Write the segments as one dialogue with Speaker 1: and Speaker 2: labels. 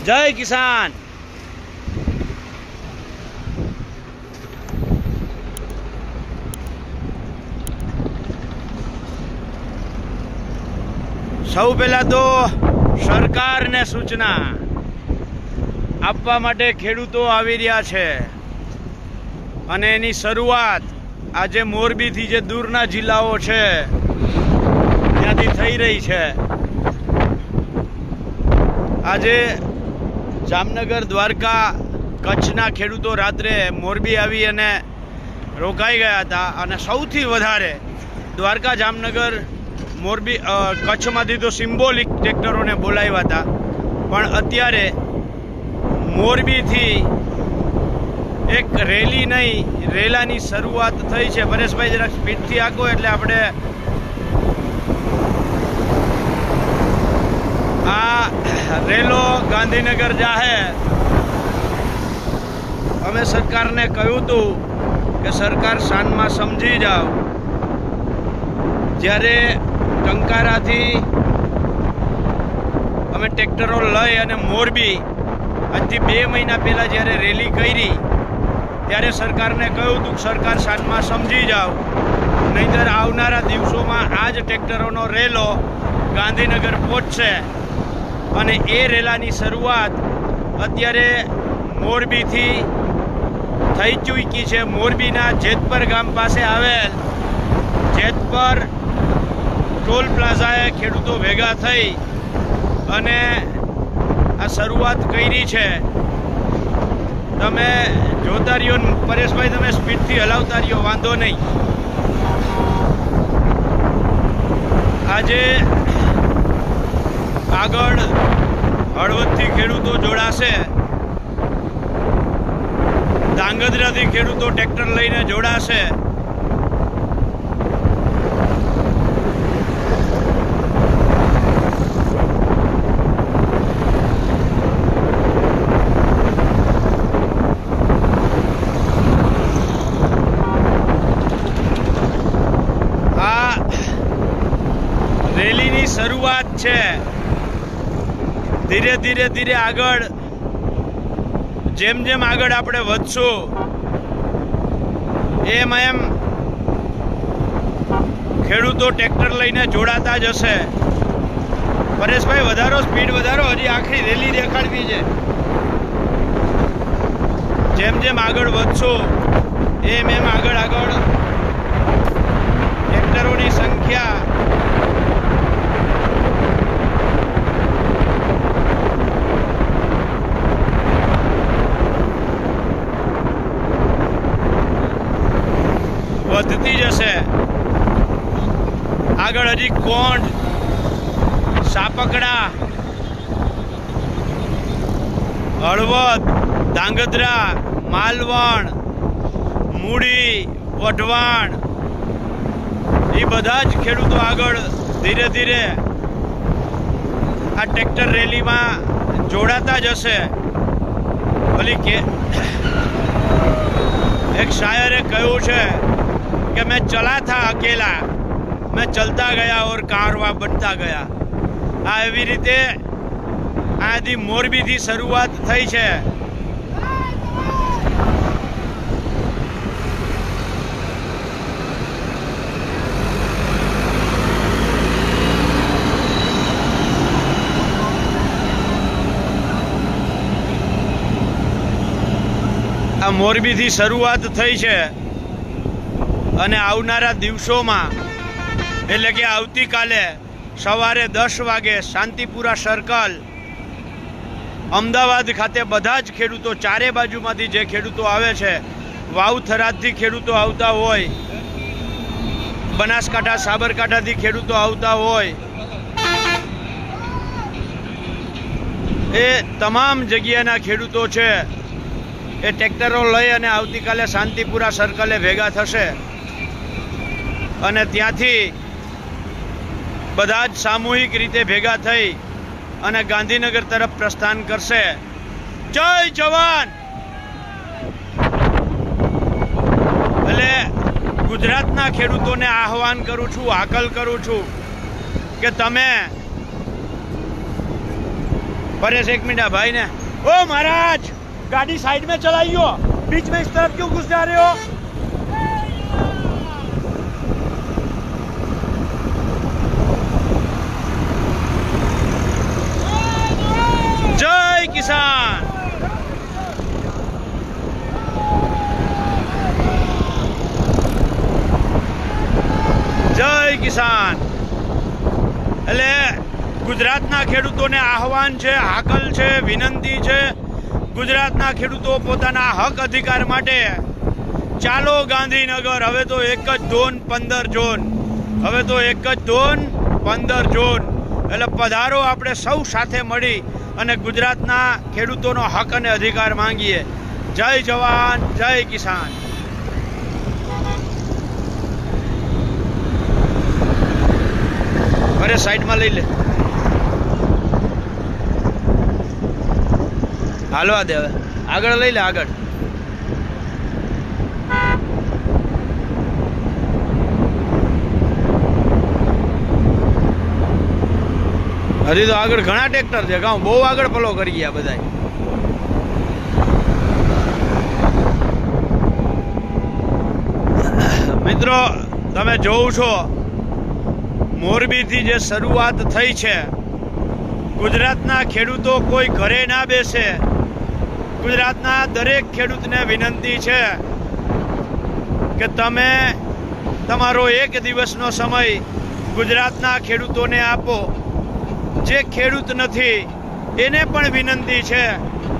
Speaker 1: जय किसान। સૌ પહેલા તો સરકારને સૂચના આપવા માટે ખેડૂતો આવી રહ્યા છે અને એની શરૂઆત આજે મોરબીથી જે દૂરના જિલ્લાઓ છે ત્યાંથી થઈ રહી છે। આજે જામનગર, દ્વારકા, કચ્છના ખેડૂતો રાત્રે મોરબી આવી અને રોકાઈ ગયા હતા અને સૌથી વધારે દ્વારકા, જામનગર, મોરબી, કચ્છમાંથી તો સિમ્બોલિક ટ્રેક્ટરોને બોલાવ્યા હતા, પણ અત્યારે મોરબીથી એક રેલી નહીં, રેલાની શરૂઆત થઈ છે। પરેશભાઈ જરાક સ્પીડથી આંકો એટલે આપણે આ રેલો ગાંધીનગર જાહે। અમે સરકારને કહ્યું હતું કે સરકાર શાનમાં સમજી જાઓ। જ્યારે ટંકારાથી અમે ટ્રેક્ટરો લઈ અને મોરબી આજથી 2 મહિના પહેલાં જ્યારે રેલી કરી ત્યારે સરકારને કહ્યું હતું કે સરકાર શાનમાં સમજી જાઓ, નહીંતર આવનારા દિવસોમાં આ જ ટ્રેક્ટરોનો રેલો ગાંધીનગર પહોંચશે। અને એ રેલાની શરૂઆત અત્યારે મોરબીથી થઈ ચૂકી છે। મોરબીના જેતપર ગામ પાસે આવેલ જેતપર ટોલ પ્લાઝાએ ખેડૂતો ભેગા થઈ અને આ શરૂઆત કરી છે। તમે જોતા રહ્યો પરેશભાઈ, તમે સ્પીડથી હલાવતા રહ્યો, વાંધો નહીં। આજે આગળ હળવદથી ખેડૂતો જોડાશે, ધાંગધ્રાથી ખેડૂતો ટ્રેક્ટર લઈને જોડાશે। આ રેલીની શરૂઆત છે। ધીરે ધીરે ધીરે આગળ જેમ જેમ આગળ આપણે વધશું એમ એમ ખેડૂતો ટ્રેક્ટર લઈને જોડાતા જશે। પરેશભાઈ વધારો, સ્પીડ વધારો, હજી આખરી રેલી દેખાડવી છે। જેમ જેમ આગળ વધશું એમ એમ આગળ ટ્રેક્ટરોની સંખ્યા વધતી જશે। આગળ હજી કોંઢ, સાપકડા, હળવદ, ધાંગધ્રા, માલવણ, મૂડી, વઢવાણ, એ બધા જ ખેડૂતો આગળ ધીરે ધીરે આ ટ્રેક્ટર રેલીમાં જોડાતા જશે। ભલી કે એક શાયરે કહ્યું છે कि मैं चला था अकेला, मैं चलता गया और कारवा बनता ગયા। આ એવી રીતે આથી મોરબીથી શરૂઆત થઈ છે। આ મોરબીથી શરૂઆત થઈ છે અને આવનારા દિવસોમાં એટલે કે આવતીકાલે સવારે 10 વાગે શાંતિપુરા સર્કલ અમદાવાદ ખાતે બધા જ ખેડૂતો, ચારે બાજુમાંથી જે ખેડૂતો આવે છે, વાવ થરાદથી ખેડૂતો આવતા હોય, બનાસકાંઠા, સાબરકાંઠાથી ખેડૂતો આવતા હોય, એ તમામ જગ્યાના ખેડૂતો છે એ ટ્રેક્ટરો લઈ અને આવતીકાલે શાંતિપુરા સર્કલે ભેગા થશે અને ત્યાંથી બધા જ સામૂહિક રીતે ભેગા થઈ અને ગાંધીનગર તરફ પ્રસ્થાન કરશે। જય જવાન। એટલે ગુજરાતના ખેડૂતોને આહવાન કરું છું, હાકલ કરું છું કે તમે परेश एक मिनट भाई ने। ओ महाराज गाड़ी साइड में चलाइयो, बीच में इस तरफ क्यों घुस जा रहे हो? जय किसान। जय किसान। એટલે ગુજરાતના ખેડૂતોને આહવાન છે, હાકલ છે, વિનંતી છે। ગુજરાતના ખેડૂતો પોતાના હક અધિકાર માટે ચાલો ગાંધીનગર। હવે તો એક જ ધોન 15 ઝોન, હવે તો એક જ ધોન 15 ઝોન। એટલે પધારો, આપણે સૌ સાથે મળી અને ગુજરાતના ખેડૂતોનો હક અને અધિકાર માંગીએ। જય જવાન, જય કિસાન। અરે સાઈડમાં લઈ લે, હાલવા દે, હવે આગળ લઈ લે, આગળ। હજી તો આગળ ઘણા ટ્રેક્ટર છે, ગામ બહુ આગળ ફોલો કરી ગયા બધા। મિત્રો તમે જોવ છો, મોરબીથી જે શરૂઆત થઈ છે, ગુજરાતના ખેડૂતો કોઈ ઘરે ના બેસે। ગુજરાતના દરેક ખેડૂતને વિનંતી છે કે તમે તમારો એક દિવસનો સમય ગુજરાતના ખેડૂતોને આપો। જે ખેડૂત નથી એને પણ વિનંતી છે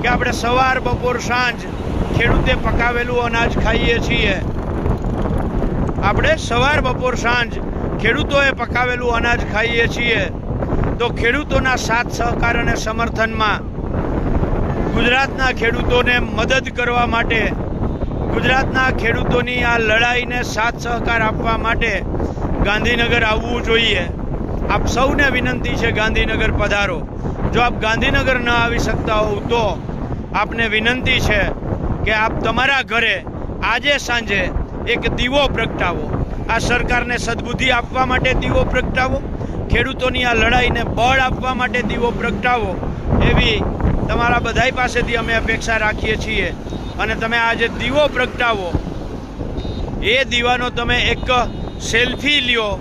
Speaker 1: કે આપણે સવાર બપોર સાંજ ખેડૂતે પકાવેલું અનાજ ખાઈએ છીએ। આપણે સવાર બપોર સાંજ ખેડૂતોએ પકાવેલું અનાજ ખાઈએ છીએ। તો ખેડૂતોના સાથ સહકાર અને સમર્થનમાં ગુજરાતના ખેડૂતોને મદદ કરવા માટે, ગુજરાતના ખેડૂતોની આ લડાઈને સાથ સહકાર આપવા માટે ગાંધીનગર આવવું જોઈએ। આપ સૌને વિનંતી છે, ગાંધીનગર પધારો। જો આપ ગાંધીનગર ન આવી શકતા હોવ તો આપને વિનંતી છે કે આપ તમારા ઘરે આજે સાંજે એક દીવો પ્રગટાવો। આ સરકારને સદબુદ્ધિ આપવા માટે દીવો પ્રગટાવો, ખેડૂતોની આ લડાઈને બળ આપવા માટે દીવો પ્રગટાવો, એવી તમારા બધાય પાસેથી અમે અપેક્ષા રાખીએ છીએ। અને તમે આજે દીવો પ્રગટાવો, એ દીવાનો તમે એક સેલ્ફી લ્યો,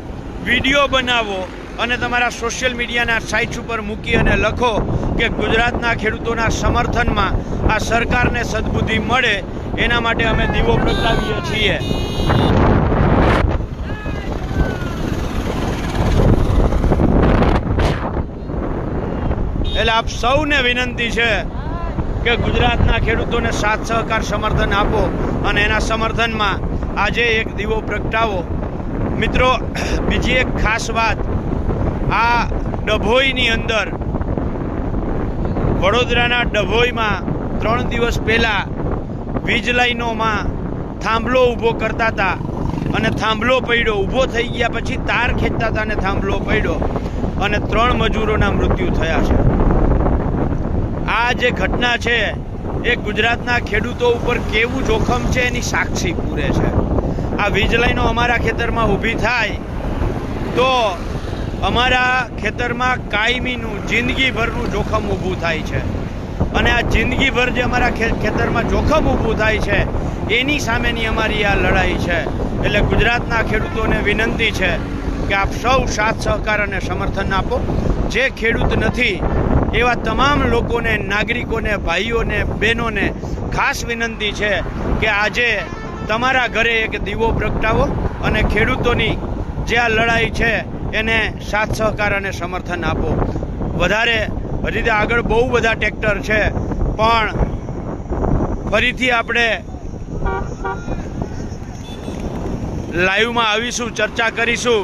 Speaker 1: વિડીયો બનાવો અને તમારા સોશિયલ મીડિયાના સાઇટ્સ ઉપર મૂકી અને લખો કે ગુજરાતના ખેડૂતોના સમર્થનમાં આ સરકારને સદબુદ્ધિ મળે, એના માટે અમે દીવો પ્રગટાવીએ છીએ। એટલે આપ સૌને વિનંતી છે કે ગુજરાતના ખેડૂતોને સાથ સહકાર સમર્થન આપો અને એના સમર્થનમાં આજે એક દીવો પ્રગટાવો। મિત્રો બીજી એક ખાસ વાત, આ ડભોઈની અંદર, વડોદરાના ડભોઈમાં 3 દિવસ પહેલા વીજ લાઈનોમાં થાંભલો ઊભો કરતા હતા અને થાંભલો પડ્યો, ઊભો થઈ ગયા પછી તાર ખેંચતા હતા અને થાંભલો પડ્યો અને 3 મજૂરોના મૃત્યુ થયા છે। આ જે ઘટના છે એ ગુજરાતના ખેડૂતો ઉપર કેવું જોખમ છે એની સાક્ષી પૂરે છે। આ વીજ લાઈનો અમારા ખેતરમાં ઊભી થાય તો અમારા ખેતરમાં કાયમીનું જિંદગીભરનું જોખમ ઊભું થાય છે અને આ જિંદગીભર જે અમારા ખેતરમાં જોખમ ઊભું થાય છે એની સામેની અમારી આ લડાઈ છે। એટલે ગુજરાતના ખેડૂતોને વિનંતી છે કે આપ સૌ સાથ સહકાર અને સમર્થન આપો। જે ખેડૂત નથી એવા તમામ લોકોને, નાગરિકોને, ભાઈઓને, બહેનોને ખાસ વિનંતી છે કે આજે તમારા ઘરે એક દીવો પ્રગટાવો અને ખેડૂતોની જે આ લડાઈ છે એને સાથ સહકાર અને સમર્થન આપો। વધારે હજી આગળ બહુ બધા ટ્રેક્ટર છે, પણ ફરીથી આપણે લાઈવમાં આવીશું, ચર્ચા કરીશું